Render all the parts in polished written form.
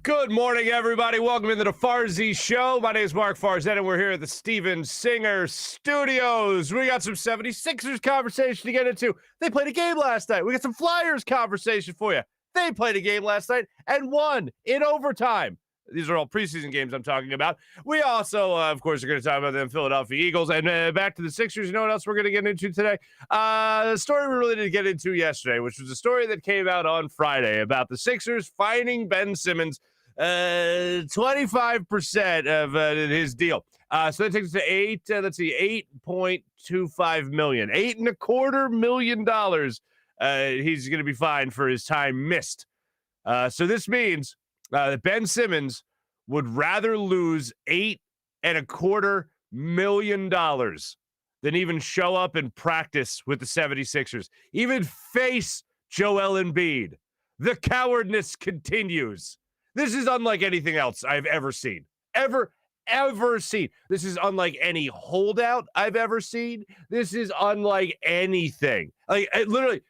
Good morning, everybody. Welcome into the Farzy Show. My name is Marc and we're here at the Steven Singer Studios. We got some 76ers conversation to get into. They played a game last night. We got some Flyers conversation for you. They played a game last night and won in overtime. These are all preseason games I'm talking about. We also, of course, are going to talk about the Philadelphia Eagles. And back to the Sixers. You know what else we're going to get into today? The story we really didn't get into yesterday, which was a story that came out on Friday about the Sixers fining Ben Simmons 25% of his deal. So that takes us to $8.25 million. $8.25 million he's going to be fined for his time missed. So this means that Ben Simmons would rather lose $8.25 million than even show up and practice with the 76ers, even face Joel Embiid. The cowardness continues. This is unlike anything else I've ever seen. Ever seen. This is unlike any holdout I've ever seen. This is unlike anything. Like, literally,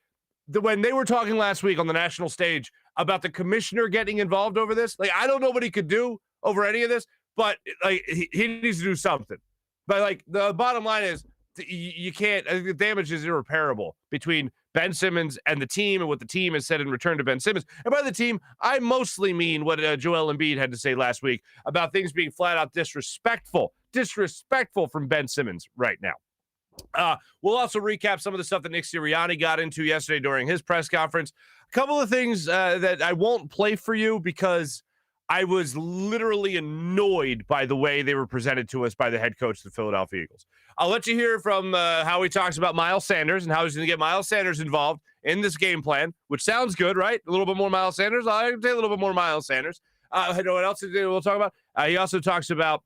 when they were talking last week on the national stage about the commissioner getting involved over this, like, I don't know what he could do over any of this, but like he needs to do something. But like the bottom line is, you can't. The damage is irreparable between Ben Simmons and the team and what the team has said in return to Ben Simmons. And by the team, I mostly mean what Joel Embiid had to say last week about things being flat out disrespectful from Ben Simmons right now. We'll also recap some of the stuff that Nick Sirianni got into yesterday during his press conference. A couple of things that I won't play for you because I was literally annoyed by the way they were presented to us by the head coach of the Philadelphia Eagles. I'll let you hear from how he talks about Miles Sanders and how he's going to get Miles Sanders involved in this game plan, which sounds good, right? A little bit more Miles Sanders. I can say a little bit more Miles Sanders. You know what else we'll talk about? He also talks about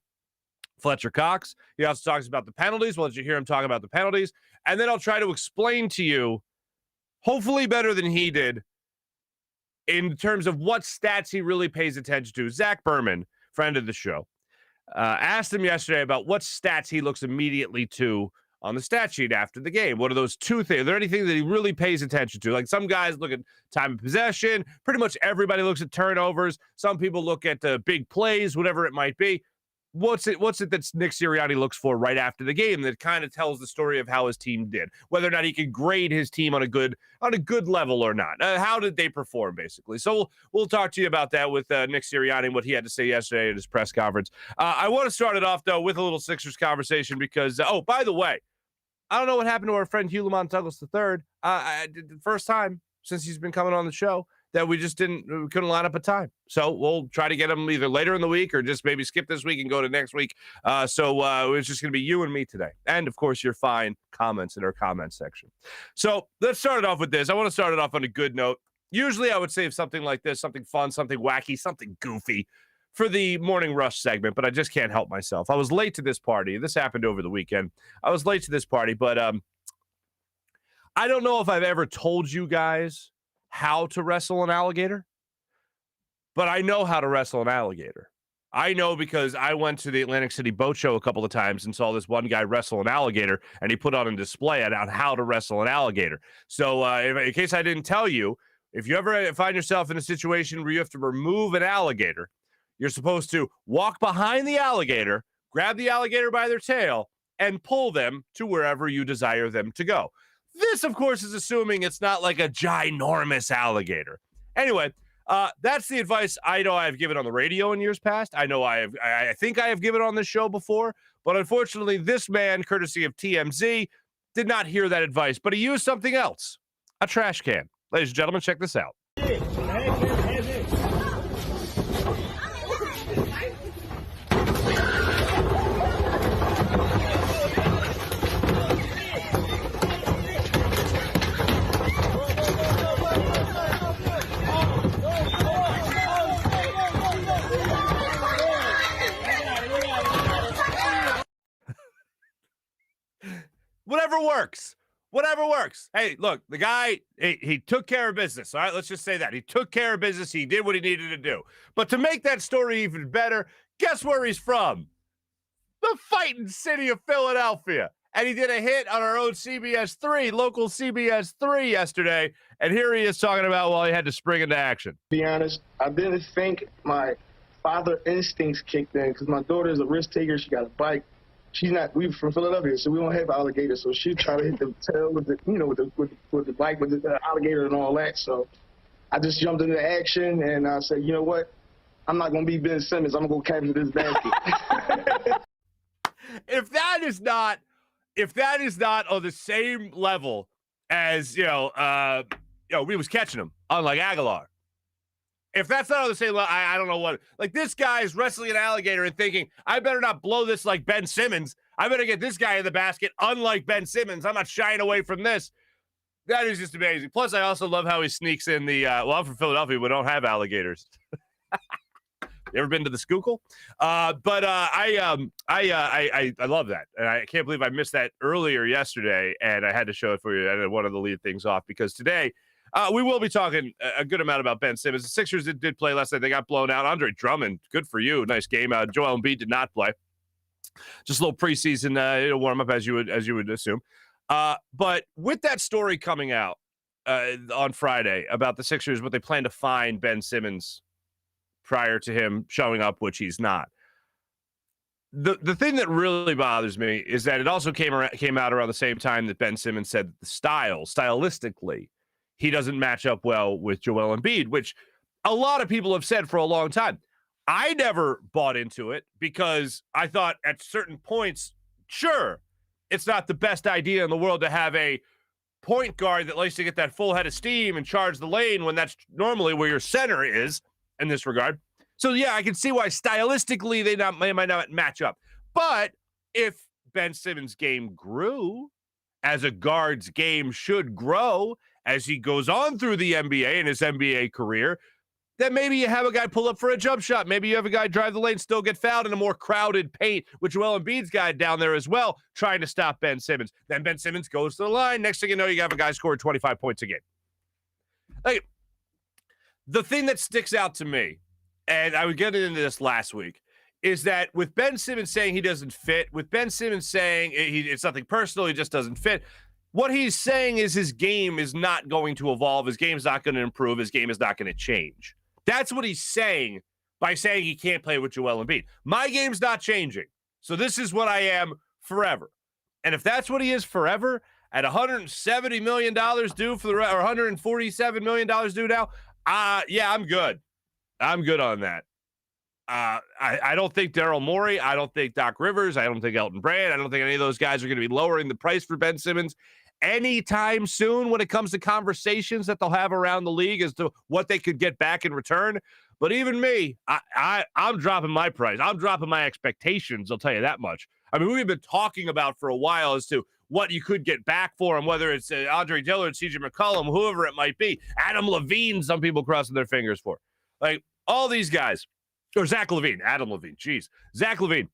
Fletcher Cox. He also talks about the penalties. We'll let you hear him talk about the penalties. And then I'll try to explain to you, hopefully better than he did, in terms of what stats he really pays attention to. Zach Berman, friend of the show, asked him yesterday about what stats he looks immediately to on the stat sheet after the game. What are those two things? Are there anything that he really pays attention to? Like some guys look at time of possession. Pretty much everybody looks at turnovers. Some people look at big plays, whatever it might be. What's it that Nick Sirianni looks for right after the game that kind of tells the story of how his team did, whether or not he could grade his team on a good level or not? How did they perform, basically? So we'll talk to you about that with Nick Sirianni and what he had to say yesterday at his press conference. I want to start it off, though, with a little Sixers conversation because, by the way, I don't know what happened to our friend Hugh Lamont Douglas III. The first time since he's been coming on the show that we couldn't line up a time. So we'll try to get him either later in the week or just maybe skip this week and go to next week. So it's just going to be you and me today. And, of course, your fine comments in our comment section. So let's start it off with this. I want to start it off on a good note. Usually I would save something like this, something fun, something wacky, something goofy for the Morning Rush segment, but I just can't help myself. I was late to this party. This happened over the weekend. I was late to this party, but I don't know if I've ever told you guys how to wrestle an alligator, but I know how to wrestle an alligator. I know because I went to the Atlantic City Boat Show a couple of times and saw this one guy wrestle an alligator, and he put on a display on how to wrestle an alligator. So in case I didn't tell you, if you ever find yourself in a situation where you have to remove an alligator, you're supposed to walk behind the alligator, grab the alligator by their tail, and pull them to wherever you desire them to go. This, of course, is assuming it's not like a ginormous alligator. Anyway, that's the advice I know I've given on the radio in years past. I know I think I have given on this show before, but unfortunately, this man, courtesy of TMZ, did not hear that advice, but he used something else, a trash can. Ladies and gentlemen, check this out. Whatever works. Hey, look, the guy, he took care of business. All right, let's just say that. He took care of business. He did what he needed to do. But to make that story even better, guess where he's from? The fighting city of Philadelphia. and he did a hit on our own CBS 3, local CBS 3 yesterday, and here he is talking about, well, he had to spring into action. To be honest, I didn't think my father instincts kicked in because my daughter is a risk taker. She got a bike. We're from Philadelphia, so we don't have alligators. So she tried to hit the tail with the, with the bike, with the alligator and all that. So I just jumped into action and I said, you know what? I'm not going to be Ben Simmons. I'm going to go capture this basket. If that is not on the same level as, we was catching him, unlike Aguilar. If that's not on the same level, I don't know what. Like, this guy is wrestling an alligator and thinking, I better not blow this like Ben Simmons. I better get this guy in the basket, unlike Ben Simmons. I'm not shying away from this. That is just amazing. Plus, I also love how he sneaks in the, I'm from Philadelphia. We don't have alligators. You ever been to the Schuylkill? I love that. And I can't believe I missed that earlier yesterday, and I had to show it for you. I wanted to lead things off because today we will be talking a good amount about Ben Simmons. The Sixers did play last night. They got blown out. Andre Drummond, good for you. Nice game. Joel Embiid did not play. Just a little preseason warm-up, as you would assume. But with that story coming out on Friday about the Sixers, what they plan to fine Ben Simmons prior to him showing up, which he's not. The thing that really bothers me is that it also came out around the same time that Ben Simmons said that stylistically, he doesn't match up well with Joel Embiid, which a lot of people have said for a long time. I never bought into it because I thought at certain points, sure, it's not the best idea in the world to have a point guard that likes to get that full head of steam and charge the lane when that's normally where your center is in this regard. So, yeah, I can see why stylistically they might not match up. But if Ben Simmons' game grew, as a guard's game should grow as he goes on through the NBA and his NBA career, then maybe you have a guy pull up for a jump shot. Maybe you have a guy drive the lane, still get fouled in a more crowded paint, with Joel Embiid's guy down there as well, trying to stop Ben Simmons. Then Ben Simmons goes to the line. Next thing you know, you have a guy scoring 25 points a game. Like, the thing that sticks out to me, and I would get into this last week, is that with Ben Simmons saying he doesn't fit, with Ben Simmons saying it's nothing personal, he just doesn't fit, what he's saying is his game is not going to evolve, his game is not going to improve, his game is not going to change. That's what he's saying by saying he can't play with Joel Embiid. My game's not changing, so this is what I am forever. And if that's what he is forever, at $170 million due for or $147 million due now, yeah, I'm good. I'm good on that. I don't think Daryl Morey, I don't think Doc Rivers, I don't think Elton Brand, I don't think any of those guys are going to be lowering the price for Ben Simmons anytime soon when it comes to conversations that they'll have around the league as to what they could get back in return. But even me, I'm dropping my price. I'm dropping my expectations, I'll tell you that much. I mean, we've been talking about for a while as to what you could get back for him, whether it's Andre Dillard, CJ McCollum, whoever it might be. Adam Levine, some people crossing their fingers for. Like, all these guys. Or Zach LaVine, Adam Levine, geez. Zach LaVine.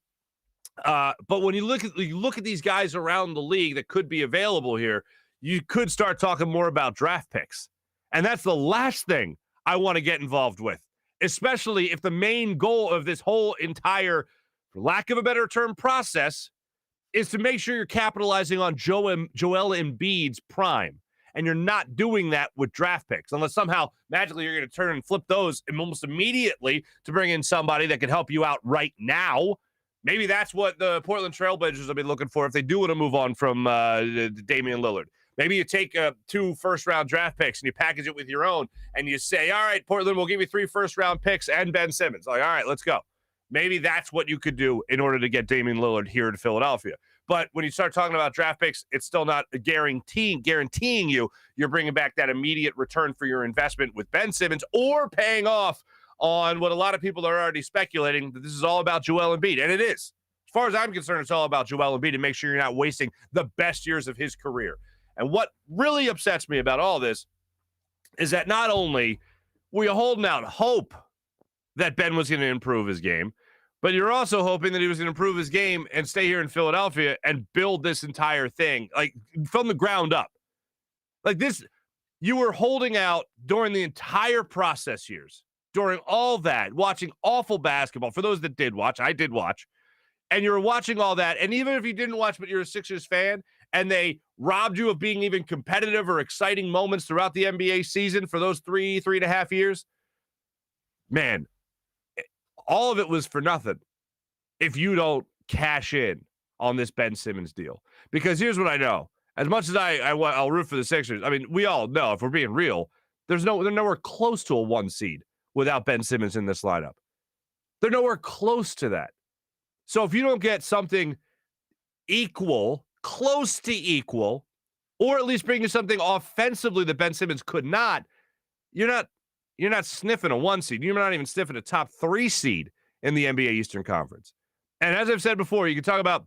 But when you look at these guys around the league that could be available here, you could start talking more about draft picks. And that's the last thing I want to get involved with, especially if the main goal of this whole entire, for lack of a better term, process is to make sure you're capitalizing on Joel Embiid's prime. And you're not doing that with draft picks unless somehow magically you're going to turn and flip those almost immediately to bring in somebody that can help you out right now. Maybe that's what the Portland Trailblazers will be looking for if they do want to move on from Damian Lillard. Maybe you take 2 first-round draft picks and you package it with your own and you say, all right, Portland, we'll give you 3 first-round picks and Ben Simmons. Like, all right, let's go. Maybe that's what you could do in order to get Damian Lillard here to Philadelphia. But when you start talking about draft picks, it's still not guaranteeing you're bringing back that immediate return for your investment with Ben Simmons or paying off on what a lot of people are already speculating, that this is all about Joel Embiid. And it is. As far as I'm concerned, it's all about Joel Embiid to make sure you're not wasting the best years of his career. And what really upsets me about all this is that not only were you holding out hope that Ben was going to improve his game, but you're also hoping that he was going to improve his game and stay here in Philadelphia and build this entire thing, like, from the ground up. Like this, you were holding out during the entire process years, during all that, watching awful basketball. For those that did watch, I did watch. and you're watching all that, and even if you didn't watch, but you're a Sixers fan, and they robbed you of being even competitive or exciting moments throughout the NBA season for those 3.5 years, man, all of it was for nothing if you don't cash in on this Ben Simmons deal. Because here's what I know. As much as I'll root for the Sixers, I mean, we all know, if we're being real, they're nowhere close to a 1 seed without Ben Simmons in this lineup. They're nowhere close to that. So if you don't get something equal, close to equal, or at least bring you something offensively that Ben Simmons could not, you're not sniffing a 1 seed. You're not even sniffing a top 3 seed in the NBA Eastern Conference. And as I've said before, you can talk about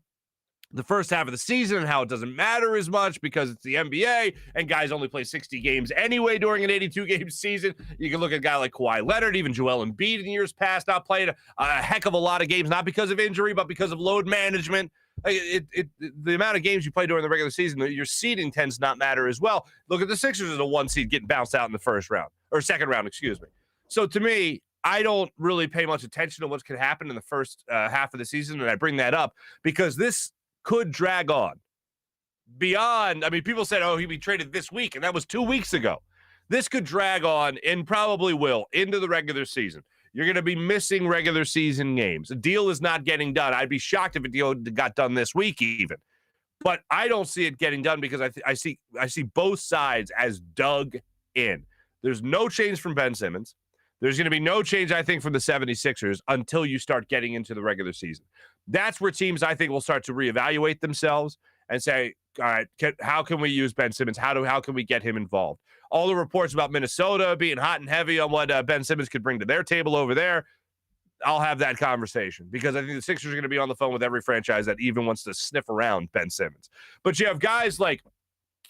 the first half of the season and how it doesn't matter as much because it's the NBA and guys only play 60 games anyway during an 82-game season. You can look at a guy like Kawhi Leonard, even Joel Embiid in years past, not played a heck of a lot of games, not because of injury, but because of load management. The amount of games you play during the regular season, your seeding tends to not matter as well. Look at the Sixers as a 1 seed getting bounced out in the first round, or second round, excuse me. So to me, I don't really pay much attention to what could happen in the first half of the season, and I bring that up because this could drag on beyond. I mean, people said, oh, he'd be traded this week, and that was 2 weeks ago. This could drag on, and probably will, into the regular season. You're going to be missing regular season games. A deal is not getting done. I'd be shocked if a deal got done this week even. But I don't see it getting done because I see both sides as dug in. There's no change from Ben Simmons. There's going to be no change, I think, from the 76ers until you start getting into the regular season. That's where teams, I think, will start to reevaluate themselves and say, all right, how can we use Ben Simmons? How can we get him involved? All the reports about Minnesota being hot and heavy on what Ben Simmons could bring to their table over there, I'll have that conversation because I think the Sixers are going to be on the phone with every franchise that even wants to sniff around Ben Simmons. But you have guys like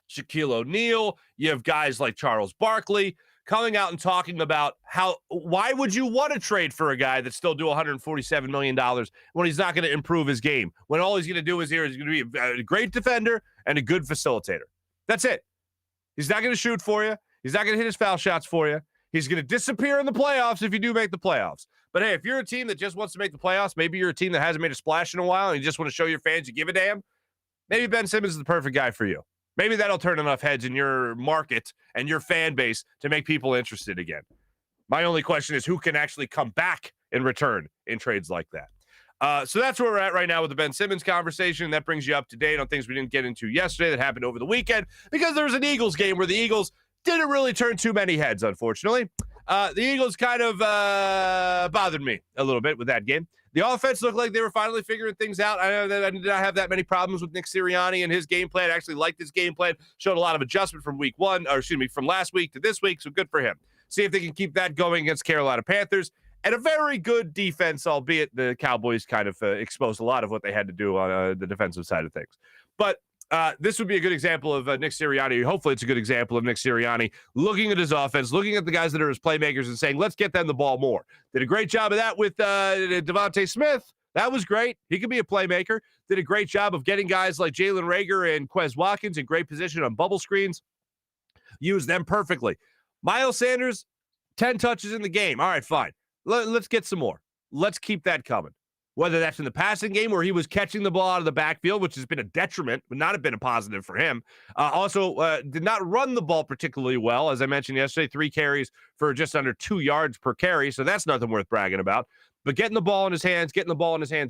Shaquille O'Neal, you have guys like Charles Barkley coming out and talking about why would you want to trade for a guy that still do $147 million when he's not going to improve his game, when all he's going to do is he's going to be a great defender and a good facilitator. That's it. He's not going to shoot for you. He's not going to hit his foul shots for you. He's going to disappear in the playoffs if you do make the playoffs. But hey, if you're a team that just wants to make the playoffs, maybe you're a team that hasn't made a splash in a while and you just want to show your fans you give a damn, maybe Ben Simmons is the perfect guy for you. Maybe that'll turn enough heads in your market and your fan base to make people interested again. My only question is who can actually come back in return in trades like that. So that's where we're at right now with the Ben Simmons conversation. That brings you up to date on things we didn't get into yesterday that happened over the weekend because there was an Eagles game where the Eagles didn't really turn too many heads, unfortunately. The Eagles kind of bothered me a little bit with that game. The offense looked like they were finally figuring things out. I know that I did not have that many problems with Nick Sirianni and his game plan. I actually liked his game plan. Showed a lot of adjustment from from last week to this week, so good for him. See if they can keep that going against Carolina Panthers. And a very good defense, albeit the Cowboys kind of exposed a lot of what they had to do on the defensive side of things. But this would be a good example of Nick Sirianni. Hopefully it's a good example of Nick Sirianni looking at his offense, looking at the guys that are his playmakers and saying, let's get them the ball more. Did a great job of that with Devontae Smith. That was great. He could be a playmaker. Did a great job of getting guys like Jalen Reagor and Quez Watkins in great position on bubble screens. Use them perfectly. Miles Sanders, 10 touches in the game. All right, fine. Let's get some more. Let's keep that coming. Whether that's in the passing game where he was catching the ball out of the backfield, which has been a detriment, but not have been a positive for him. Also, did not run the ball particularly well. As I mentioned yesterday, 3 carries for just under 2 yards per carry. So that's nothing worth bragging about. But getting the ball in his hands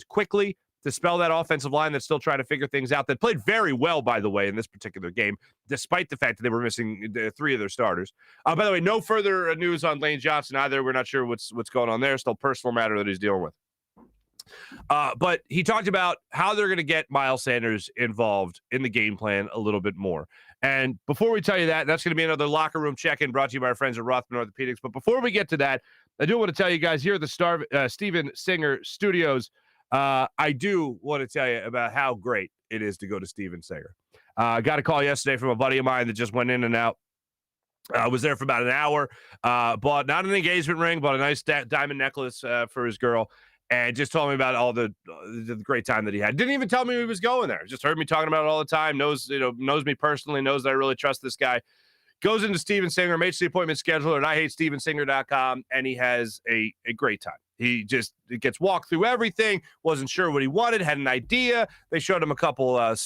quickly to spell that offensive line that's still trying to figure things out. That played very well, by the way, in this particular game, despite the fact that they were missing 3 of their starters. By the way, no further news on Lane Johnson either. We're not sure what's going on there. Still personal matter that he's dealing with. But he talked about how they're going to get Miles Sanders involved in the game plan a little bit more. And before we tell you that, that's going to be another locker room check-in brought to you by our friends at Rothman Orthopaedics. But before we get to that, I do want to tell you guys here at the Steven Singer Studios, I do want to tell you about how great it is to go to Steven Singer. I got a call yesterday from a buddy of mine that just went in and out. I was there for about an hour, bought not an engagement ring, but a nice diamond necklace for his girl. And just told me about all the great time that he had. Didn't even tell me he was going there. Just heard me talking about it all the time. Knows me personally. Knows that I really trust this guy. Goes into Steven Singer, makes the appointment scheduler at IHateStevenSinger.com, and he has a great time. He just gets walked through everything, wasn't sure what he wanted, had an idea. They showed him a couple of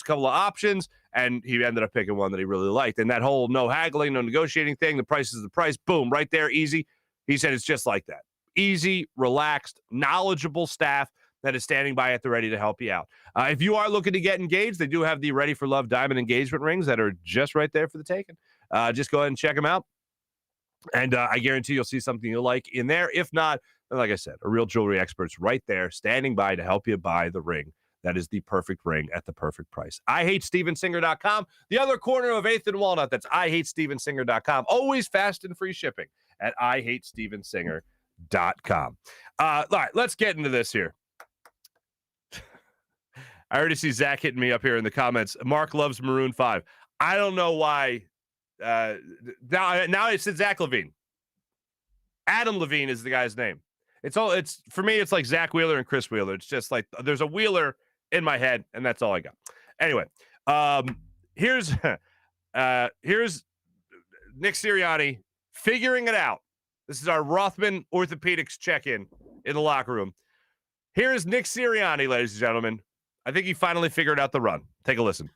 options, and he ended up picking one that he really liked. And that whole no haggling, no negotiating thing, the price is the price, boom, right there, easy. He said it's just like that. Easy, relaxed, knowledgeable staff that is standing by at the ready to help you out. If you are looking to get engaged, they do have the Ready for Love diamond engagement rings that are just right there for the taking. Just go ahead and check them out. And I guarantee you'll see something you'll like in there. If not, then like I said, a real jewelry expert's right there standing by to help you buy the ring. That is the perfect ring at the perfect price. IHateStevensinger.com. The other corner of 8th and Walnut, that's IHateStevensinger.com. Always fast and free shipping at IHateStevensinger.com. All right, let's get into this here. I already see Zach hitting me up here in the comments. Marc loves Maroon 5. I don't know why. Now it's Zach Levine. Adam Levine is the guy's name. It's for me, it's like Zach Wheeler and Chris Wheeler. It's just like there's a Wheeler in my head, and that's all I got. Anyway, here's Nick Sirianni figuring it out. This is our Rothman Orthopaedics check-in in the locker room. Here is Nick Sirianni, ladies and gentlemen. I think he finally figured out the run. Take a listen.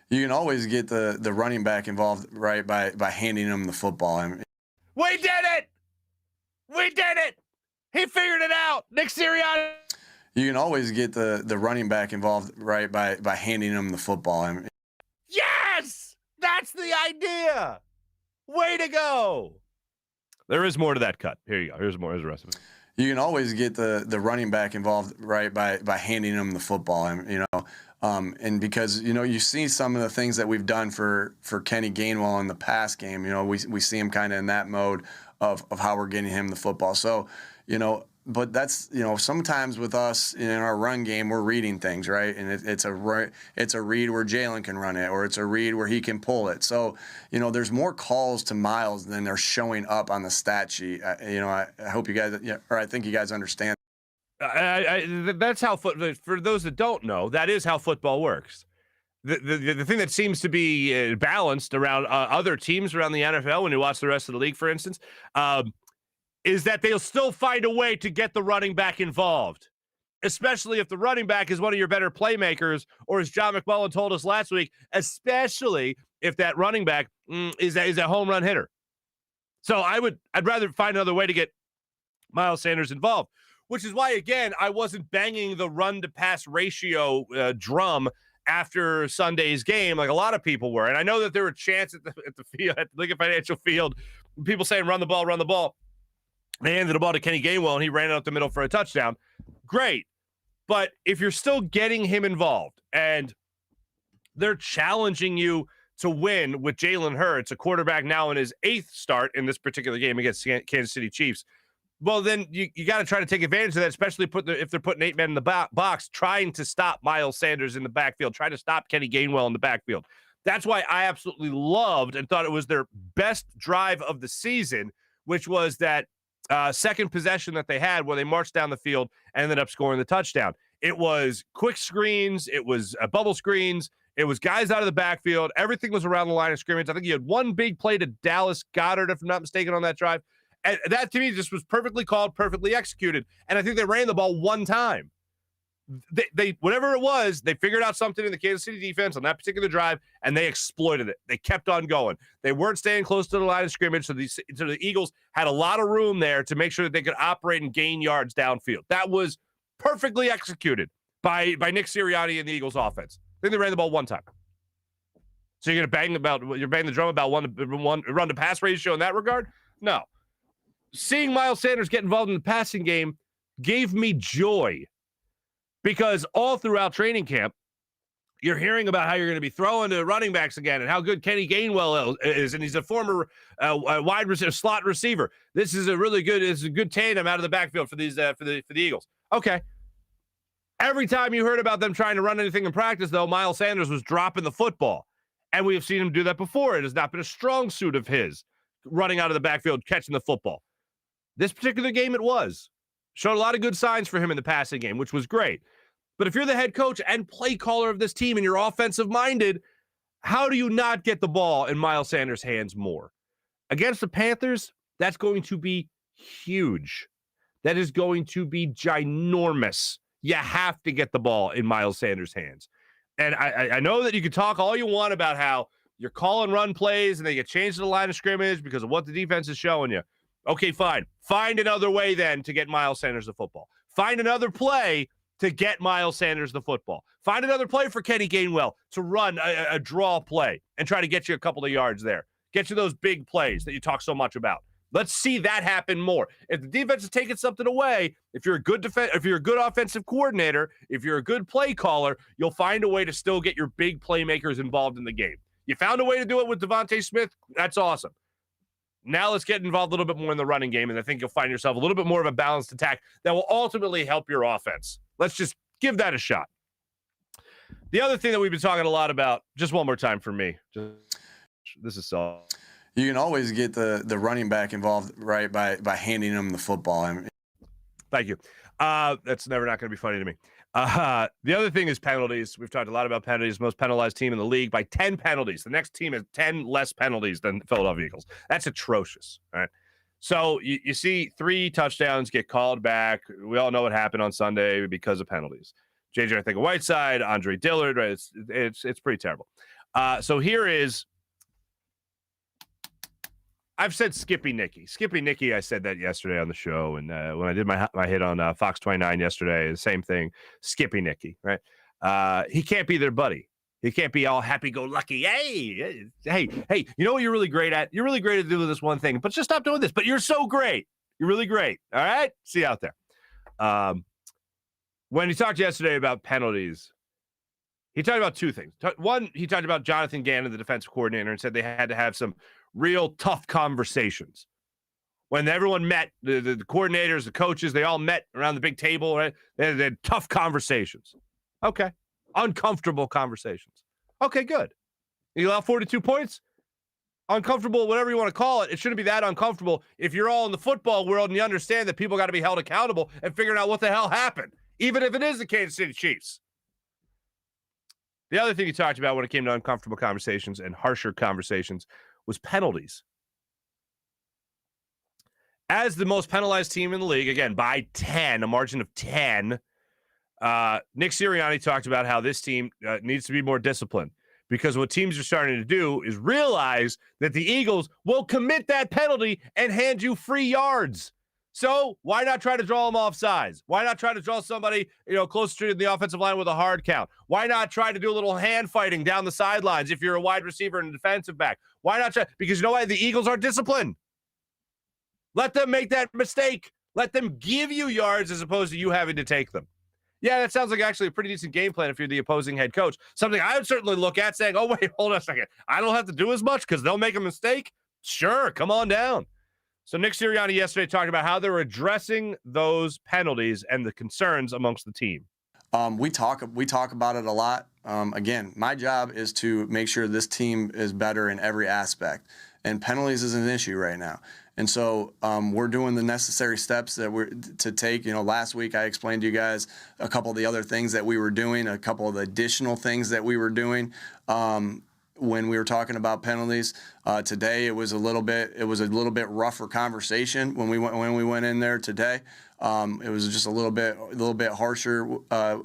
You can always get the running back involved, right, by handing him the football. We did it! We did it! He figured it out! Nick Sirianni! You can always get the running back involved, right, by handing him the football. Yes! That's the idea! Way to go! There is more to that cut. Here you go. Here's more. Here's the rest of it. You can always get the running back involved, right, by handing him the football. And because, you see some of the things that we've done for Kenny Gainwell in the pass game, we see him kind of in that mode of how we're getting him the football. So, but that's, sometimes with us in our run game, we're reading things, right? And it's a read where Jalen can run it, or it's a read where he can pull it. So, there's more calls to Miles than they're showing up on the stat sheet. I hope you guys, or I think you guys understand. That's how for those that don't know, that is how football works. The thing that seems to be balanced around other teams around the NFL, when you watch the rest of the league, for instance, is that they'll still find a way to get the running back involved, especially if the running back is one of your better playmakers, or as John McMullen told us last week, especially if that running back is a home run hitter. So I'd rather find another way to get Miles Sanders involved, which is why, again, I wasn't banging the run-to-pass ratio drum after Sunday's game like a lot of people were. And I know that there were chants at the field, at the Lincoln Financial Field, people saying, run the ball, run the ball. They handed the ball to Kenny Gainwell, and he ran it up the middle for a touchdown. Great. But if you're still getting him involved and they're challenging you to win with Jalen Hurts, a quarterback now in his 8th start in this particular game against Kansas City Chiefs, well, then you got to try to take advantage of that, especially if they're putting 8 men in the box, trying to stop Miles Sanders in the backfield, trying to stop Kenny Gainwell in the backfield. That's why I absolutely loved and thought it was their best drive of the season, which was that second possession that they had where they marched down the field and ended up scoring the touchdown. It was quick screens. It was bubble screens. It was guys out of the backfield. Everything was around the line of scrimmage. I think you had one big play to Dallas Goedert, if I'm not mistaken, on that drive. And that, to me, just was perfectly called, perfectly executed. And I think they ran the ball one time. They whatever it was, they figured out something in the Kansas City defense on that particular drive, and they exploited it. They kept on going. They weren't staying close to the line of scrimmage, so the Eagles had a lot of room there to make sure that they could operate and gain yards downfield. That was perfectly executed by Nick Sirianni and the Eagles offense. I think they ran the ball one time. So you're bang the drum about one run to pass ratio in that regard? No. Seeing Miles Sanders get involved in the passing game gave me joy, because all throughout training camp, you're hearing about how you're going to be throwing to running backs again and how good Kenny Gainwell is, and he's a former wide receiver, slot receiver. This is a good tandem out of the backfield for the Eagles. Okay. Every time you heard about them trying to run anything in practice, though, Miles Sanders was dropping the football, and we have seen him do that before. It has not been a strong suit of his, running out of the backfield, catching the football. This particular game, it was. Showed a lot of good signs for him in the passing game, which was great. But if you're the head coach and play caller of this team and you're offensive-minded, how do you not get the ball in Miles Sanders' hands more? Against the Panthers, that's going to be huge. that is going to be ginormous. You have to get the ball in Miles Sanders' hands. And I know that you can talk all you want about how you're calling run plays and they get changed to the line of scrimmage because of what the defense is showing you. Okay, fine. Find another way then to get Miles Sanders the football. Find another play to get Miles Sanders the football. Find another play for Kenny Gainwell to run a draw play and try to get you a couple of yards there. Get you those big plays that you talk so much about. Let's see that happen more. If the defense is taking something away, if you're a good offensive coordinator, if you're a good play caller, you'll find a way to still get your big playmakers involved in the game. You found a way to do it with Devontae Smith. That's awesome. Now let's get involved a little bit more in the running game, and I think you'll find yourself a little bit more of a balanced attack that will ultimately help your offense. Let's just give that a shot. The other thing that we've been talking a lot about, just one more time for me. This is so. You can always get the running back involved, right, by handing them the football. Thank you. That's never not going to be funny to me. The other thing is penalties. We've talked a lot about penalties. Most penalized team in the league by 10 penalties. The next team has 10 less penalties than the Philadelphia Eagles. That's atrocious. All right. So you see 3 touchdowns get called back. We all know what happened on Sunday because of penalties. JJ, I think, Whiteside, Andre Dillard, right? It's pretty terrible. So here is. I've said Skippy Nicky. Skippy Nicky, I said that yesterday on the show. And when I did my hit on Fox 29 yesterday, the same thing, Skippy Nicky, right? He can't be their buddy. He can't be all happy-go-lucky. Hey, you know what you're really great at? You're really great at doing this one thing, but just stop doing this. But you're so great. You're really great. All right? See you out there. When he talked yesterday about penalties, he talked about 2 things. One, he talked about Jonathan Gannon, the defensive coordinator, and said they had to have some real tough conversations. When everyone met, the coordinators, the coaches, they all met around the big table, right? They had tough conversations. Okay. Uncomfortable conversations. Okay, good. You allow 42 points? Uncomfortable, whatever you want to call it. It shouldn't be that uncomfortable if you're all in the football world and you understand that people got to be held accountable and figuring out what the hell happened, even if it is the Kansas City Chiefs. The other thing he talked about when it came to uncomfortable conversations and harsher conversations was penalties. As the most penalized team in the league, again, by 10, a margin of 10, Nick Sirianni talked about how this team needs to be more disciplined because what teams are starting to do is realize that the Eagles will commit that penalty and hand you free yards. So why not try to draw them off sides? Why not try to draw somebody, closer to the offensive line with a hard count? Why not try to do a little hand fighting down the sidelines if you're a wide receiver and a defensive back? Why not try? Because you know what? The Eagles are disciplined. Let them make that mistake. Let them give you yards as opposed to you having to take them. Yeah, that sounds like actually a pretty decent game plan if you're the opposing head coach. Something I would certainly look at saying, oh, wait, hold on a second. I don't have to do as much because they'll make a mistake. Sure, come on down. So Nick Sirianni yesterday talked about how they're addressing those penalties and the concerns amongst the team. We talk about it a lot. Again, my job is to make sure this team is better in every aspect, and penalties is an issue right now. And so we're doing the necessary steps that we're to take. Last week I explained to you guys a couple of the other things that we were doing, a couple of the additional things that we were doing. When we were talking about penalties today, it was a little bit rougher conversation when we went in there today. It was just a little bit harsher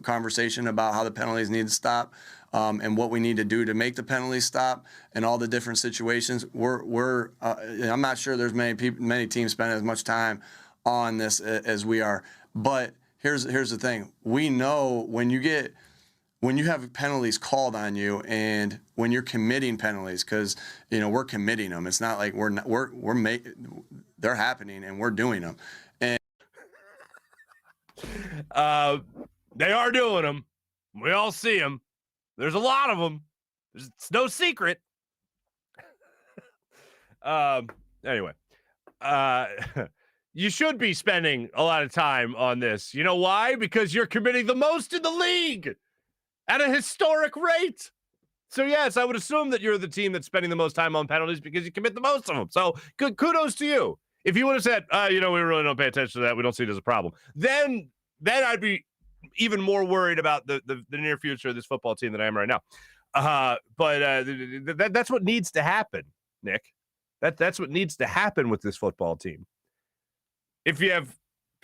conversation about how the penalties need to stop and what we need to do to make the penalties stop and all the different situations. I'm not sure there's many teams spending as much time on this as we are. But here's the thing: we know when you have penalties called on you, and when you're committing penalties, because we're committing them. It's not like they're happening and we're doing them. And they are doing them. We all see them. There's a lot of them. It's no secret. Anyway, you should be spending a lot of time on this. You know why? Because you're committing the most in the league. At a historic rate. So, yes, I would assume that you're the team that's spending the most time on penalties because you commit the most of them. So, good kudos to you. If you would have said, we really don't pay attention to that, we don't see it as a problem, then I'd be even more worried about the near future of this football team than I am right now. But that's what needs to happen, Nick. That's what needs to happen with this football team. If you have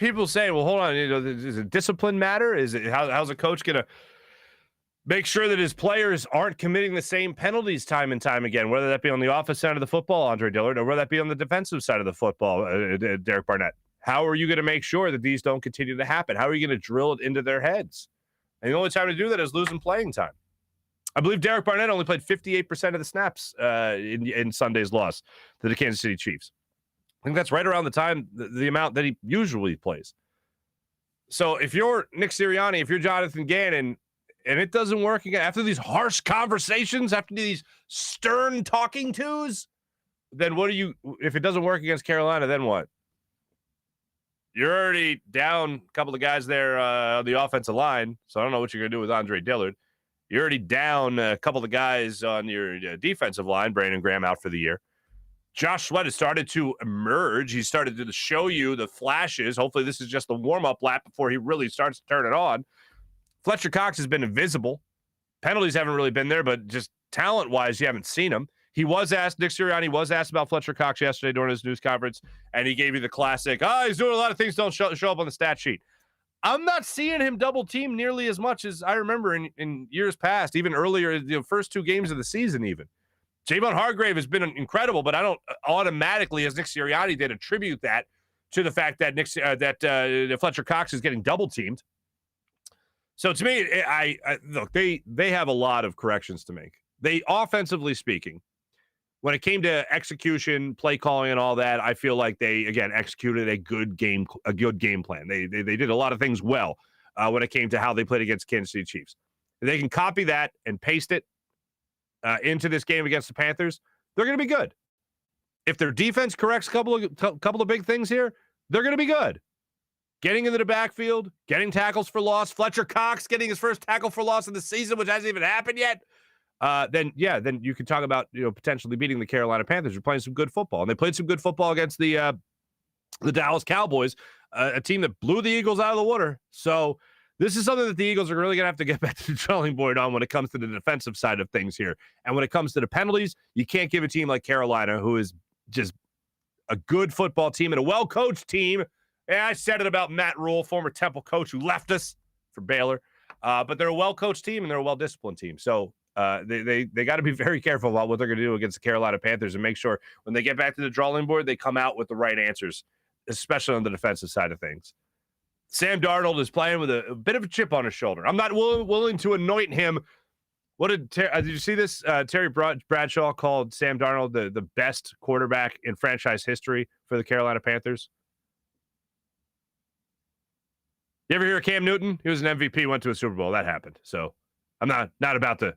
people saying, well, hold on, does it discipline matter? Is it how's a coach going to make sure that his players aren't committing the same penalties time and time again, whether that be on the offensive side of the football, Andre Dillard, or whether that be on the defensive side of the football, Derek Barnett? How are you going to make sure that these don't continue to happen? How are you going to drill it into their heads? And the only time to do that is losing playing time. I believe Derek Barnett only played 58% of the snaps in Sunday's loss to the Kansas City Chiefs. I think that's right around the time, the amount that he usually plays. So if you're Nick Sirianni, if you're Jonathan Gannon, and it doesn't work again, after these harsh conversations, after these stern talking tos, then if it doesn't work against Carolina, then what? You're already down a couple of guys there on the offensive line, so I don't know what you're going to do with Andre Dillard. You're already down a couple of guys on your defensive line, Brandon Graham out for the year. Josh Sweat has started to emerge. He started to show you the flashes. Hopefully this is just the warm-up lap before he really starts to turn it on. Fletcher Cox has been invisible. Penalties haven't really been there, but just talent-wise, you haven't seen him. Nick Sirianni was asked about Fletcher Cox yesterday during his news conference, and he gave you the classic, he's doing a lot of things that don't show up on the stat sheet. I'm not seeing him double team nearly as much as I remember in years past, even earlier, the first 2 games of the season even. Javon Hargrave has been incredible, but I don't automatically, as Nick Sirianni did, attribute that to the fact that Fletcher Cox is getting double teamed. So to me, look, they have a lot of corrections to make. They, offensively speaking, when it came to execution, play calling, and all that, I feel like they again executed a good game plan. They did a lot of things well when it came to how they played against Kansas City Chiefs. If they can copy that and paste it into this game against the Panthers, they're going to be good. If their defense corrects a couple of big things here, they're going to be good. Getting into the backfield, getting tackles for loss, Fletcher Cox getting his first tackle for loss of the season, which hasn't even happened yet. Then you can talk about potentially beating the Carolina Panthers. They're playing some good football, and they played some good football against the Dallas Cowboys, a team that blew the Eagles out of the water. So this is something that the Eagles are really going to have to get back to the drawing board on when it comes to the defensive side of things here. And when it comes to the penalties, you can't give a team like Carolina, who is just a good football team and a well-coached team. Yeah, I said it about Matt Rule, former Temple coach who left us for Baylor. But they're a well-coached team and they're a well-disciplined team. So they got to be very careful about what they're going to do against the Carolina Panthers and make sure when they get back to the drawing board, they come out with the right answers, especially on the defensive side of things. Sam Darnold is playing with a bit of a chip on his shoulder. I'm not willing to anoint him. What did you see this? Terry Bradshaw called Sam Darnold the best quarterback in franchise history for the Carolina Panthers. You ever hear of Cam Newton? He was an MVP, went to a Super Bowl. That happened. So I'm not about to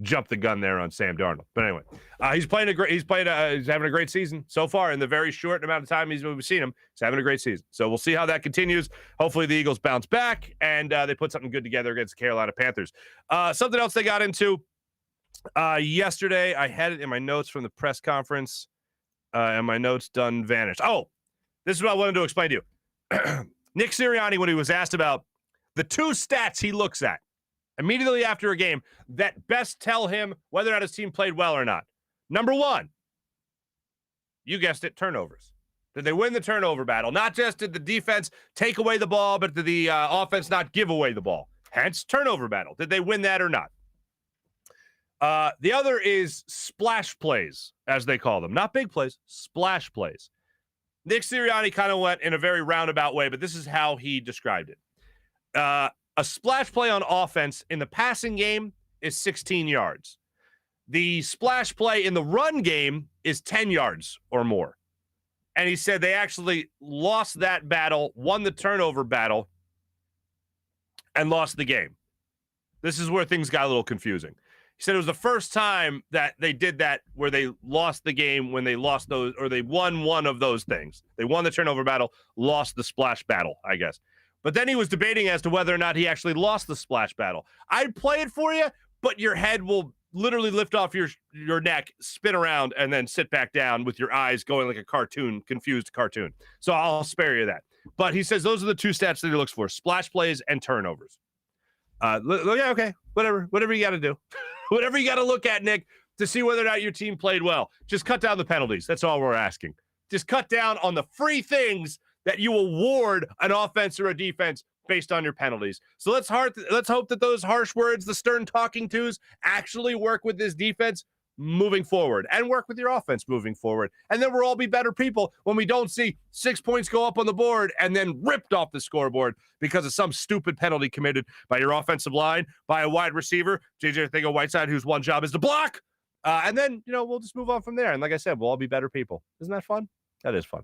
jump the gun there on Sam Darnold. But anyway, he's having a great season so far in the very short amount of time we've seen him. He's having a great season. So we'll see how that continues. Hopefully the Eagles bounce back and they put something good together against the Carolina Panthers. Something else they got into yesterday. I had it in my notes from the press conference and my notes done vanished. Oh, this is what I wanted to explain to you. Nick Sirianni, when he was asked about the 2 stats he looks at immediately after a game that best tell him whether or not his team played well or not. Number 1, you guessed it, turnovers. Did they win the turnover battle? Not just did the defense take away the ball, but did the offense not give away the ball? Hence, turnover battle. Did they win that or not? The other is splash plays, as they call them. Not big plays, splash plays. Nick Sirianni kind of went in a very roundabout way, but this is how he described it. A splash play on offense in the passing game is 16 yards. The splash play in the run game is 10 yards or more. And he said they actually lost that battle, won the turnover battle, and lost the game. This is where things got a little confusing. He said it was the first time that they did that where they lost the game when they lost those, or they won one of those things. They won the turnover battle, lost the splash battle, I guess. But then he was debating as to whether or not he actually lost the splash battle. I'd play it for you, but your head will literally lift off your neck, spin around, and then sit back down with your eyes going like a cartoon, confused cartoon. So I'll spare you that. But he says those are the 2 stats that he looks for: splash plays and turnovers. Yeah, okay, whatever you got to do. Whatever you got to look at, Nick, to see whether or not your team played well. Just cut down the penalties. That's all we're asking. Just cut down on the free things that you award an offense or a defense based on your penalties. So let's hope that those harsh words, the stern talking tos, actually work with this defense moving forward and work with your offense moving forward. And then we'll all be better people when we don't see 6 points go up on the board and then ripped off the scoreboard because of some stupid penalty committed by your offensive line, by a wide receiver, JJ Arcega-Whiteside, whose one job is to block. And then, we'll just move on from there. And like I said, we'll all be better people. Isn't that fun? That is fun.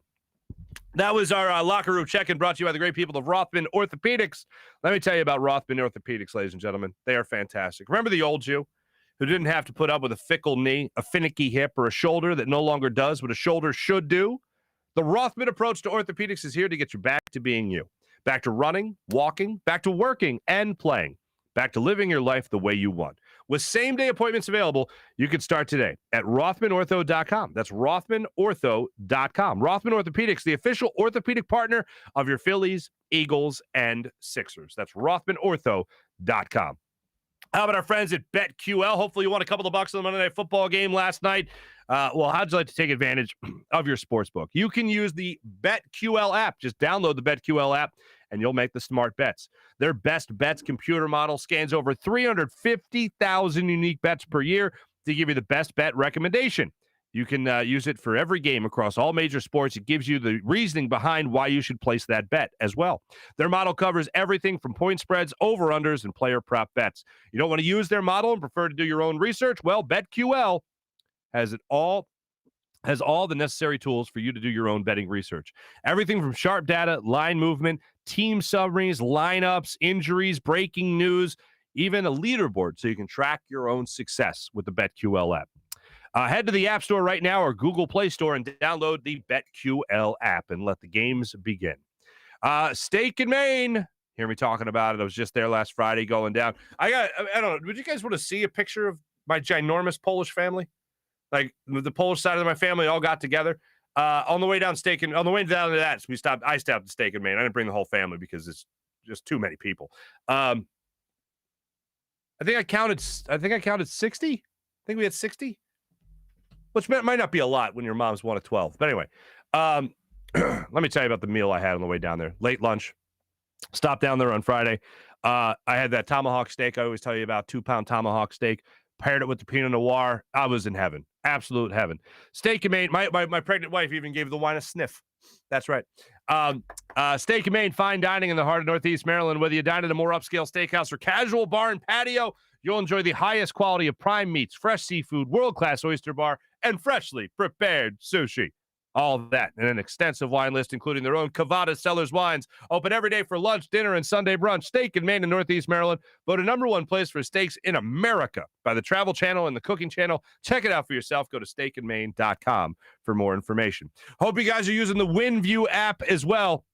That was our locker room check-in brought to you by the great people of Rothman Orthopaedics. Let me tell you about Rothman Orthopaedics, ladies and gentlemen. They are fantastic. Remember the old you who didn't have to put up with a fickle knee, a finicky hip, or a shoulder that no longer does what a shoulder should do? The Rothman approach to orthopedics is here to get you back to being you. Back to running, walking, back to working and playing. Back to living your life the way you want. With same-day appointments available, you can start today at RothmanOrtho.com. That's RothmanOrtho.com. Rothman Orthopaedics, the official orthopedic partner of your Phillies, Eagles, and Sixers. That's RothmanOrtho.com. How about our friends at BetQL? Hopefully you won a couple of bucks on the Monday Night Football game last night. Well, how'd you like to take advantage of your sportsbook? You can use the BetQL app. Just download the BetQL app, and you'll make the smart bets. Their best bets computer model scans over 350,000 unique bets per year to give you the best bet recommendation. You can use it for every game across all major sports. It gives you the reasoning behind why you should place that bet as well. Their model covers everything from point spreads, over-unders, and player prop bets. You don't want to use their model and prefer to do your own research? Well, BetQL has all the necessary tools for you to do your own betting research. Everything from sharp data, line movement, team summaries, lineups, injuries, breaking news, even a leaderboard so you can track your own success with the BetQL app. Head to the App Store right now or Google Play Store and download the BetQL app and let the games begin. Steak and Maine. Hear me talking about it. I was just there last Friday going down. I don't know. Would you guys want to see a picture of my ginormous Polish family? Like the Polish side of my family all got together. On the way down on the way down to that, I stopped at Steak and Maine. I didn't bring the whole family because it's just too many people. I think I counted 60. I think we had 60. Which might not be a lot when your mom's one of 12. But anyway, let me tell you about the meal I had on the way down there. Late lunch. Stopped down there on Friday. I had that tomahawk steak I always tell you about, 2-pound tomahawk steak. Paired it with the Pinot Noir. I was in heaven. Absolute heaven. Steak and Maine. My pregnant wife even gave the wine a sniff. That's right. Steak and Maine, fine dining in the heart of Northeast Maryland. Whether you dine at a more upscale steakhouse or casual bar and patio, you'll enjoy the highest quality of prime meats, fresh seafood, world-class oyster bar, and freshly prepared sushi. All of that and an extensive wine list, including their own Cavada Cellars wines. Open every day for lunch, dinner, and Sunday brunch. Steak and Maine in Northeast Maryland. Voted #1 place for steaks in America by the Travel Channel and the Cooking Channel. Check it out for yourself. Go to steakandmaine.com for more information. Hope you guys are using the WinView app as well.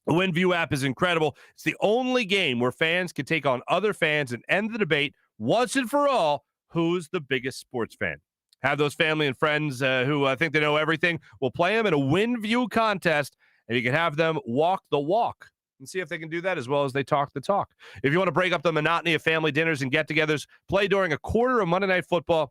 The WinView app is incredible. It's the only game where fans can take on other fans and end the debate once and for all. Who's the biggest sports fan? Have those family and friends who think they know everything. We'll play them in a WinView contest, and you can have them walk the walk and see if they can do that as well as they talk the talk. If you want to break up the monotony of family dinners and get-togethers, play during a quarter of Monday Night Football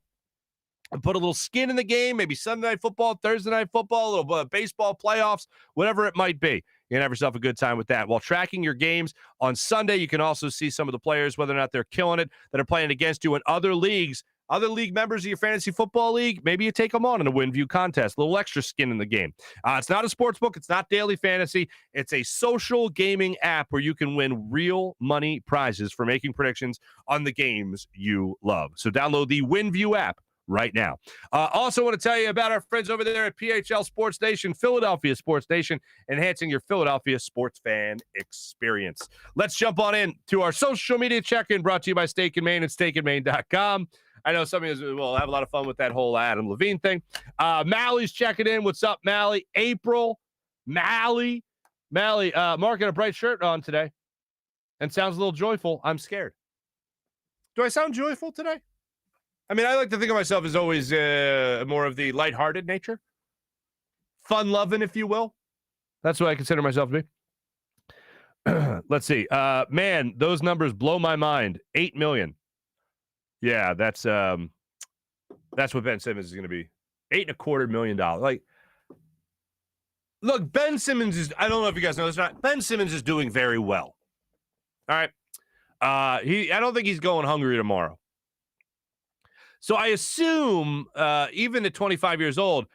and put a little skin in the game, maybe Sunday Night Football, Thursday Night Football, a little baseball playoffs, whatever it might be. You can have yourself a good time with that. While tracking your games on Sunday, you can also see some of the players, whether or not they're killing it, that are playing against you in other leagues. Other league members of your fantasy football league, maybe you take them on in a WinView contest, a little extra skin in the game. It's not a sports book. It's not daily fantasy. It's a social gaming app where you can win real money prizes for making predictions on the games you love. So download the WinView app right now. Also want to tell you about our friends over there at PHL Sports Station, Philadelphia Sports Station, enhancing your Philadelphia sports fan experience. Let's jump on in to our social media check-in brought to you by Steak and Maine and steakandmaine.com. I know some of you will have a lot of fun with that whole Adam Levine thing. Mally's checking in. What's up, Mally? April, Mally, Marc got a bright shirt on today and sounds a little joyful. I'm scared. Do I sound joyful today? I mean, I like to think of myself as always more of the lighthearted nature. Fun-loving, if you will. That's what I consider myself to be. Let's see. Man, those numbers blow my mind. 8 million. Yeah, that's what Ben Simmons is going to be. $8.25 million. Like, Look, Ben Simmons is, I don't know if you guys know this or not, Ben Simmons is doing very well. All right. I don't think he's going hungry tomorrow. So I assume, even at 25 years old,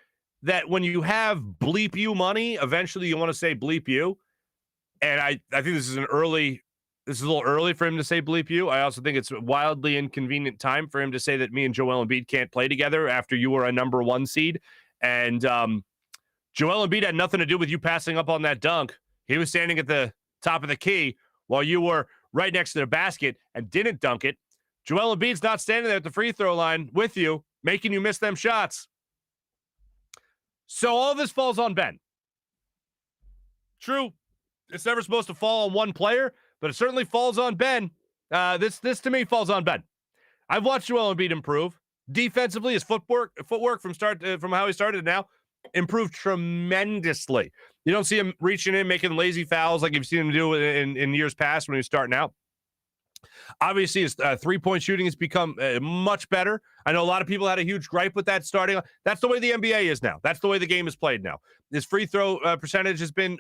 that when you have bleep you money, eventually you want to say bleep you. And I think this is a little early for him to say bleep you. I also think it's a wildly inconvenient time for him to say that me and Joel Embiid can't play together after you were a number 1 seed. And Joel Embiid had nothing to do with you passing up on that dunk. He was standing at the top of the key while you were right next to the basket and didn't dunk it. Joel Embiid's not standing there at the free throw line with you, making you miss them shots. So all this falls on Ben. True, it's never supposed to fall on one player, but it certainly falls on Ben. This to me falls on Ben. I've watched Joel Embiid improve defensively. His footwork from how he started now improved tremendously. You don't see him reaching in, making lazy fouls like you've seen him do in years past when he was starting out. Obviously, his three-point shooting has become much better. I know a lot of people had a huge gripe with that starting. That's the way the NBA is now. That's the way the game is played now. His free throw percentage has been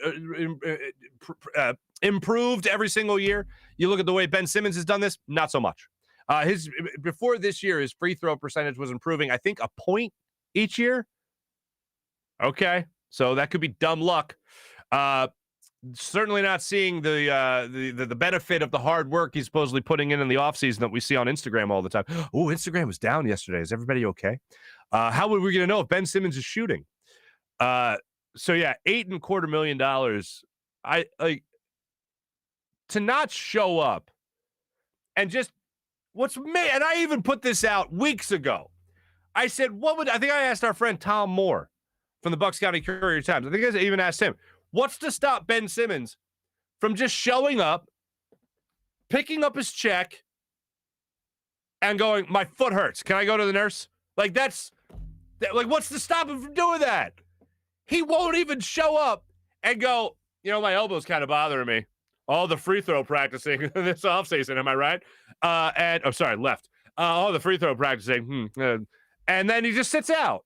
improved every single year. You look at the way Ben Simmons has done this, not so much. Before this year, his free throw percentage was improving, I think, a point each year. Okay, so that could be dumb luck. Certainly not seeing the benefit of the hard work he's supposedly putting in the offseason that we see on Instagram all the time. Oh, Instagram was down yesterday. Is everybody okay? How are we going to know if Ben Simmons is shooting? So yeah, $8.25 million. I like to not show up and just and I even put this out weeks ago. I said, I think I asked our friend Tom Moore from the Bucks County Courier-Times. I think I even asked him, what's to stop Ben Simmons from just showing up, picking up his check, and going, my foot hurts. Can I go to the nurse? Like, what's to stop him from doing that? He won't even show up and go, my elbow's kind of bothering me. All the free throw practicing this offseason, am I right? Left. All the free throw practicing. And then he just sits out.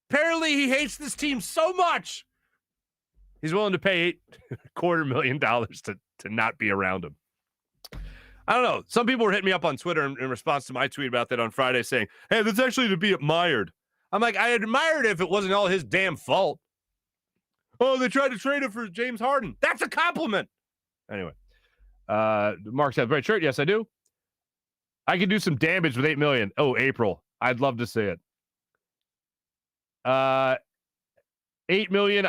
Apparently, he hates this team so much, he's willing to pay $250,000 million to not be around him. I don't know. Some people were hitting me up on Twitter in response to my tweet about that on Friday saying, hey, that's actually to be admired. I'm like, I admired it if it wasn't all his damn fault. Oh, they tried to trade him for James Harden. That's a compliment. Anyway, Marc said, great shirt. Yes, I do. I could do some damage with $8 million. Oh, April. I'd love to see it. $8 million.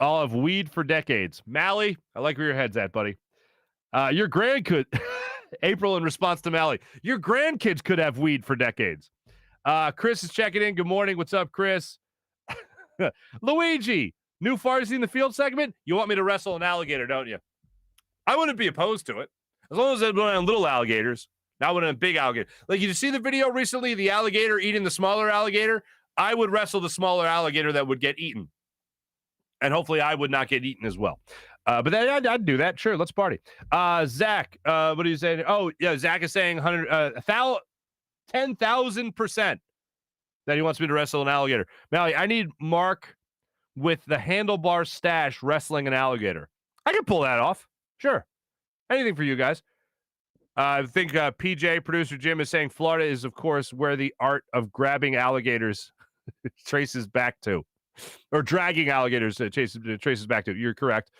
I'll have weed for decades. Mally, I like where your head's at, buddy. Your grandkid, April, in response to Mally, your grandkids could have weed for decades. Chris is checking in. Good morning. What's up, Chris? Luigi, new Farzy in the field segment. You want me to wrestle an alligator, don't you? I wouldn't be opposed to it as long as they're on little alligators, not one of big alligators. Like, you see the video recently, the alligator eating the smaller alligator. I would wrestle the smaller alligator that would get eaten. And hopefully I would not get eaten as well. But then I'd do that. Sure, let's party. Zach, what are you saying? Oh, yeah, Zach is saying 10,000% that he wants me to wrestle an alligator. Mally, I need Marc with the handlebar stash wrestling an alligator. I can pull that off. Sure. Anything for you guys. I think PJ, producer Jim, is saying Florida is, of course, where the art of grabbing alligators traces back to, or dragging alligators traces back to. You're correct.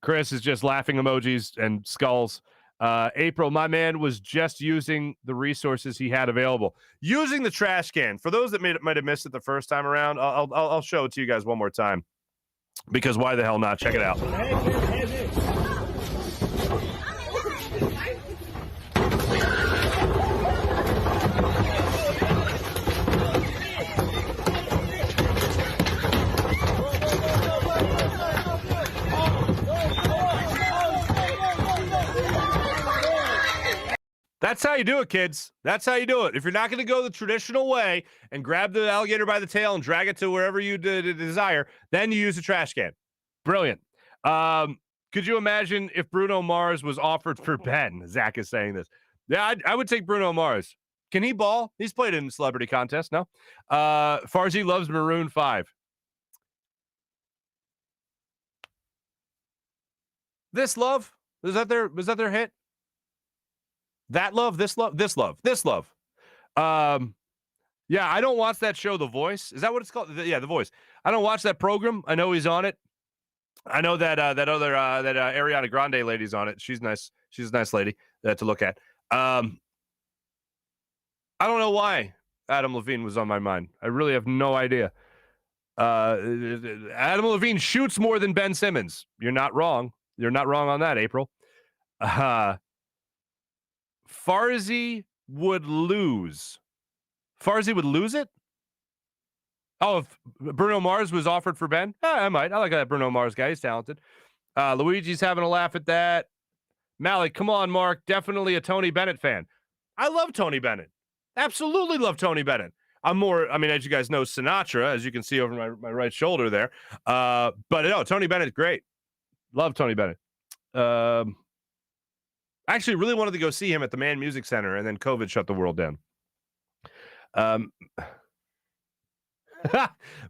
Chris is just laughing emojis and skulls. April, my man was just using the resources he had available, using the trash can. For those that might have missed it the first time around, I'll show it to you guys one more time, because why the hell not? Check it out. That's how you do it, kids. That's how you do it. If you're not going to go the traditional way and grab the alligator by the tail and drag it to wherever you desire, then you use a trash can. Brilliant. Could you imagine if Bruno Mars was offered for Ben? Zach is saying this. Yeah, I would take Bruno Mars. Can he ball? He's played in celebrity contests, no? Farzy loves Maroon 5. This Love? Was that their hit? That Love, This Love, This Love, This Love. Yeah, I don't watch that show, The Voice. Is that what it's called? Yeah, The Voice. I don't watch that program. I know he's on it. I know that Ariana Grande lady's on it. She's nice. She's a nice lady to look at. I don't know why Adam Levine was on my mind. I really have no idea. Adam Levine shoots more than Ben Simmons. You're not wrong. You're not wrong on that, April. Farzy would lose. Farzy would lose it? Oh, if Bruno Mars was offered for Ben? I might. I like that Bruno Mars guy. He's talented. Luigi's having a laugh at that. Malik, come on, Marc. Definitely a Tony Bennett fan. I love Tony Bennett. Absolutely love Tony Bennett. As you guys know, Sinatra, as you can see over my right shoulder there. But no, Tony Bennett's great. Love Tony Bennett. I actually really wanted to go see him at the Mann Music Center, and then COVID shut the world down.